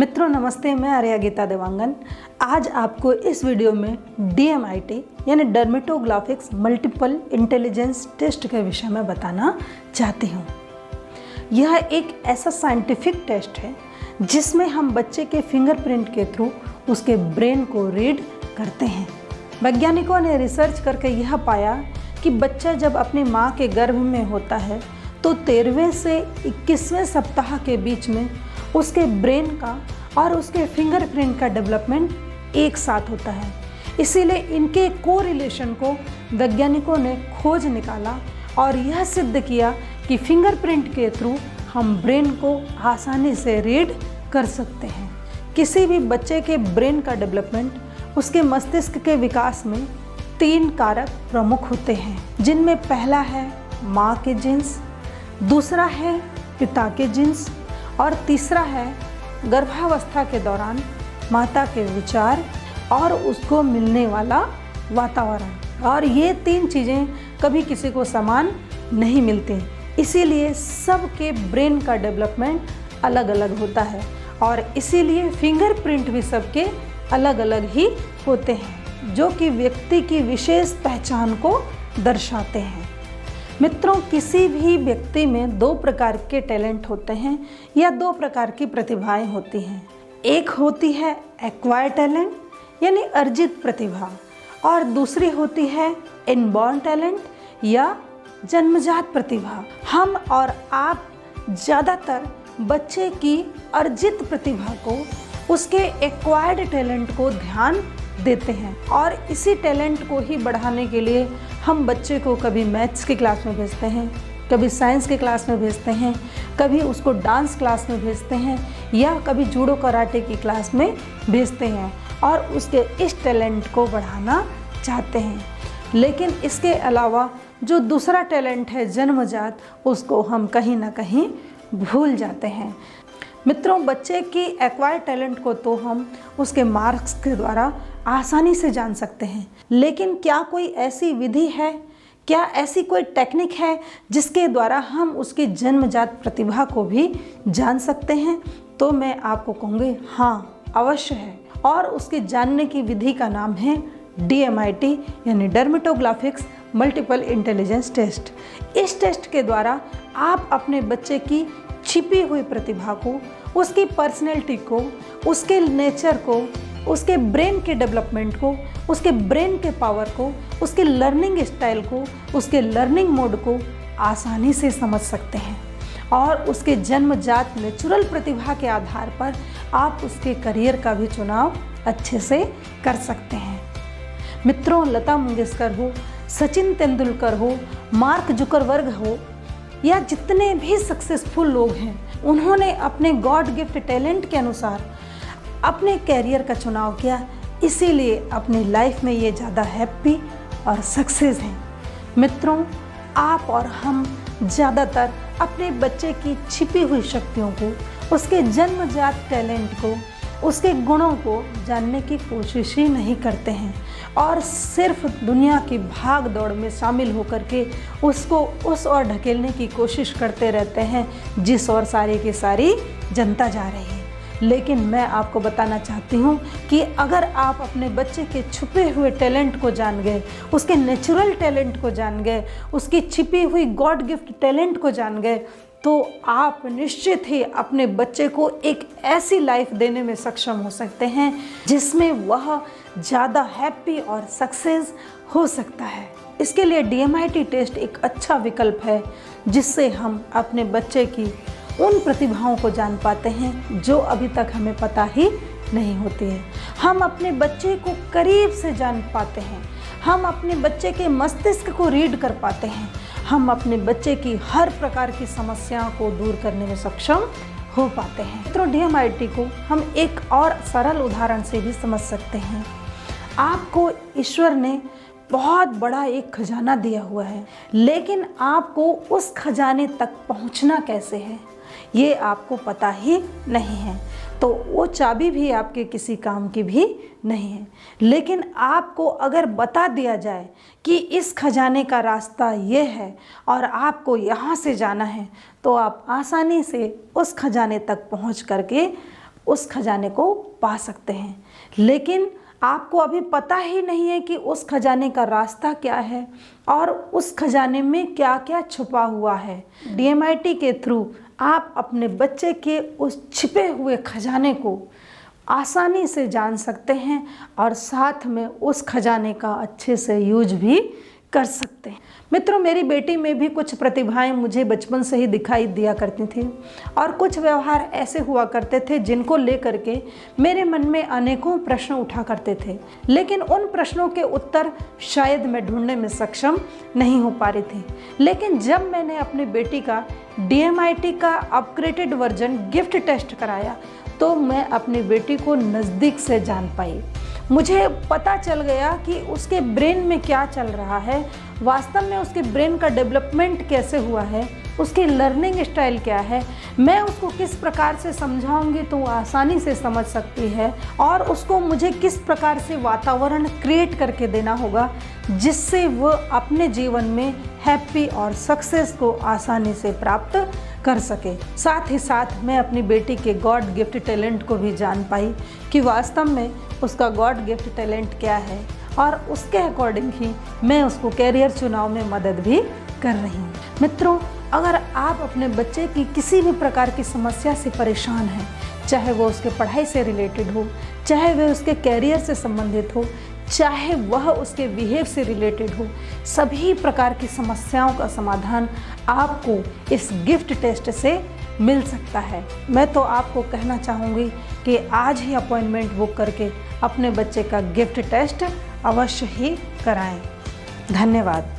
मित्रों नमस्ते, मैं आर्या गीता देवांगन आज आपको इस वीडियो में DMIT यानी डर्मेटोग्राफिक्स मल्टीपल इंटेलिजेंस टेस्ट के विषय में बताना चाहती हूँ। यह एक ऐसा साइंटिफिक टेस्ट है जिसमें हम बच्चे के फिंगरप्रिंट के थ्रू उसके ब्रेन को रीड करते हैं। वैज्ञानिकों ने रिसर्च करके यह पाया कि बच्चा जब अपनी माँ के गर्भ में होता है तो 13वें से 21वें सप्ताह के बीच में उसके ब्रेन का और उसके फिंगरप्रिंट का डेवलपमेंट एक साथ होता है। इसीलिए इनके कोरिलेशन को वैज्ञानिकों ने खोज निकाला और यह सिद्ध किया कि फिंगरप्रिंट के थ्रू हम ब्रेन को आसानी से रीड कर सकते हैं। किसी भी बच्चे के ब्रेन का डेवलपमेंट उसके मस्तिष्क के विकास में 3 कारक प्रमुख होते हैं, जिनमें पहला है माँ के जीन्स, दूसरा है पिता के जीन्स और तीसरा है गर्भावस्था के दौरान माता के विचार और उसको मिलने वाला वातावरण। और ये 3 चीज़ें कभी किसी को समान नहीं मिलती, इसीलिए सबके ब्रेन का डेवलपमेंट अलग अलग होता है और इसीलिए फिंगरप्रिंट भी सबके अलग अलग ही होते हैं, जो कि व्यक्ति की विशेष पहचान को दर्शाते हैं। मित्रों, किसी भी व्यक्ति में 2 प्रकार के टैलेंट होते हैं या 2 प्रकार की प्रतिभाएं होती हैं। एक होती है एक्वायर्ड टैलेंट यानी अर्जित प्रतिभा और दूसरी होती है इनबॉर्न टैलेंट या जन्मजात प्रतिभा। हम और आप ज़्यादातर बच्चे की अर्जित प्रतिभा को, उसके एक्वायर्ड टैलेंट को ध्यान देते हैं और इसी टैलेंट को ही बढ़ाने के लिए हम बच्चे को कभी मैथ्स की क्लास में भेजते हैं, कभी साइंस की क्लास में भेजते हैं, कभी उसको डांस क्लास में भेजते हैं या कभी जूडो कराटे की क्लास में भेजते हैं और उसके इस टैलेंट को बढ़ाना चाहते हैं। लेकिन इसके अलावा जो दूसरा टैलेंट है जन्मजात, उसको हम कहीं ना कहीं भूल जाते हैं। मित्रों, बच्चे की एक्वायर्ड टैलेंट को तो हम उसके मार्क्स के द्वारा आसानी से जान सकते हैं, लेकिन क्या कोई ऐसी विधि है, क्या ऐसी कोई टेक्निक है जिसके द्वारा हम उसकी जन्मजात प्रतिभा को भी जान सकते हैं? तो मैं आपको कहूँगी हाँ, अवश्य है। और उसके जानने की विधि का नाम है DMIT यानी डर्मेटोग्राफिक्स मल्टीपल इंटेलिजेंस टेस्ट। इस टेस्ट के द्वारा आप अपने बच्चे की छिपी हुई प्रतिभा को, उसकी पर्सनैलिटी को, उसके नेचर को, उसके ब्रेन के डेवलपमेंट को, उसके ब्रेन के पावर को, उसके लर्निंग स्टाइल को, उसके लर्निंग मोड को आसानी से समझ सकते हैं और उसके जन्मजात नेचुरल प्रतिभा के आधार पर आप उसके करियर का भी चुनाव अच्छे से कर सकते हैं। मित्रों, लता मंगेशकर हो, सचिन तेंदुलकर हो, मार्क जुकरबर्ग हो या जितने भी सक्सेसफुल लोग हैं, उन्होंने अपने गॉड गिफ्ट टैलेंट के अनुसार अपने कैरियर का चुनाव किया, इसीलिए अपनी लाइफ में ये ज़्यादा हैप्पी और सक्सेस हैं। मित्रों, आप और हम ज़्यादातर अपने बच्चे की छिपी हुई शक्तियों को, उसके जन्मजात टैलेंट को, उसके गुणों को जानने की कोशिश ही नहीं करते हैं और सिर्फ दुनिया की भाग दौड़ में शामिल होकर के उसको उस ओर ढकेलने की कोशिश करते रहते हैं जिस ओर सारी की सारी जनता जा रही है। लेकिन मैं आपको बताना चाहती हूँ कि अगर आप अपने बच्चे के छुपे हुए टैलेंट को जान गए, उसके नेचुरल टैलेंट को जान गए, उसकी छिपी हुई गॉड गिफ्ट टैलेंट को जान गए, तो आप निश्चित ही अपने बच्चे को एक ऐसी लाइफ देने में सक्षम हो सकते हैं जिसमें वह ज़्यादा हैप्पी और सक्सेस हो सकता है। इसके लिए DMIT टेस्ट एक अच्छा विकल्प है जिससे हम अपने बच्चे की उन प्रतिभाओं को जान पाते हैं जो अभी तक हमें पता ही नहीं होती है। हम अपने बच्चे को करीब से जान पाते हैं, हम अपने बच्चे के मस्तिष्क को रीड कर पाते हैं, हम अपने बच्चे की हर प्रकार की समस्याओं को दूर करने में सक्षम हो पाते हैं। मित्रों, DMIT को हम एक और सरल उदाहरण से भी समझ सकते हैं। आपको ईश्वर ने बहुत बड़ा एक खजाना दिया हुआ है, लेकिन आपको उस खजाने तक पहुंचना कैसे है ये आपको पता ही नहीं है, तो वो चाबी भी आपके किसी काम की भी नहीं है। लेकिन आपको अगर बता दिया जाए कि इस खजाने का रास्ता ये है और आपको यहाँ से जाना है, तो आप आसानी से उस खजाने तक पहुँच करके उस खजाने को पा सकते हैं। लेकिन आपको अभी पता ही नहीं है कि उस खजाने का रास्ता क्या है और उस खजाने में क्या क्या छुपा हुआ है। DMIT के थ्रू आप अपने बच्चे के उस छिपे हुए खजाने को आसानी से जान सकते हैं और साथ में उस खजाने का अच्छे से यूज भी कर सकते हैं। मित्रों, मेरी बेटी में भी कुछ प्रतिभाएं मुझे बचपन से ही दिखाई दिया करती थी और कुछ व्यवहार ऐसे हुआ करते थे जिनको लेकर के मेरे मन में अनेकों प्रश्न उठा करते थे, लेकिन उन प्रश्नों के उत्तर शायद मैं ढूंढने में सक्षम नहीं हो पा रही थी। लेकिन जब मैंने अपनी बेटी का DMIT का अपग्रेडेड वर्जन गिफ्ट टेस्ट कराया तो मैं अपनी बेटी को नज़दीक से जान पाई। मुझे पता चल गया कि उसके ब्रेन में क्या चल रहा है, वास्तव में उसके ब्रेन का डेवलपमेंट कैसे हुआ है, उसकी लर्निंग स्टाइल क्या है, मैं उसको किस प्रकार से समझाऊंगी तो वो आसानी से समझ सकती है, और उसको मुझे किस प्रकार से वातावरण क्रिएट करके देना होगा जिससे वो अपने जीवन में हैप्पी और सक्सेस को आसानी से प्राप्त कर सके। साथ ही साथ मैं अपनी बेटी के गॉड गिफ्ट टैलेंट को भी जान पाई कि वास्तव में उसका गॉड गिफ्ट टैलेंट क्या है, और उसके अकॉर्डिंग ही मैं उसको कैरियर चुनाव में मदद भी कर रही हूँ। मित्रों, अगर आप अपने बच्चे की किसी भी प्रकार की समस्या से परेशान हैं, चाहे वो उसके पढ़ाई से रिलेटेड हो, चाहे वह उसके कैरियर से संबंधित हो, चाहे वह उसके बिहेव से रिलेटेड हो, सभी प्रकार की समस्याओं का समाधान आपको इस गिफ्ट टेस्ट से मिल सकता है। मैं तो आपको कहना चाहूँगी कि आज ही अपॉइंटमेंट बुक करके अपने बच्चे का गिफ्ट टेस्ट अवश्य ही कराएं। धन्यवाद।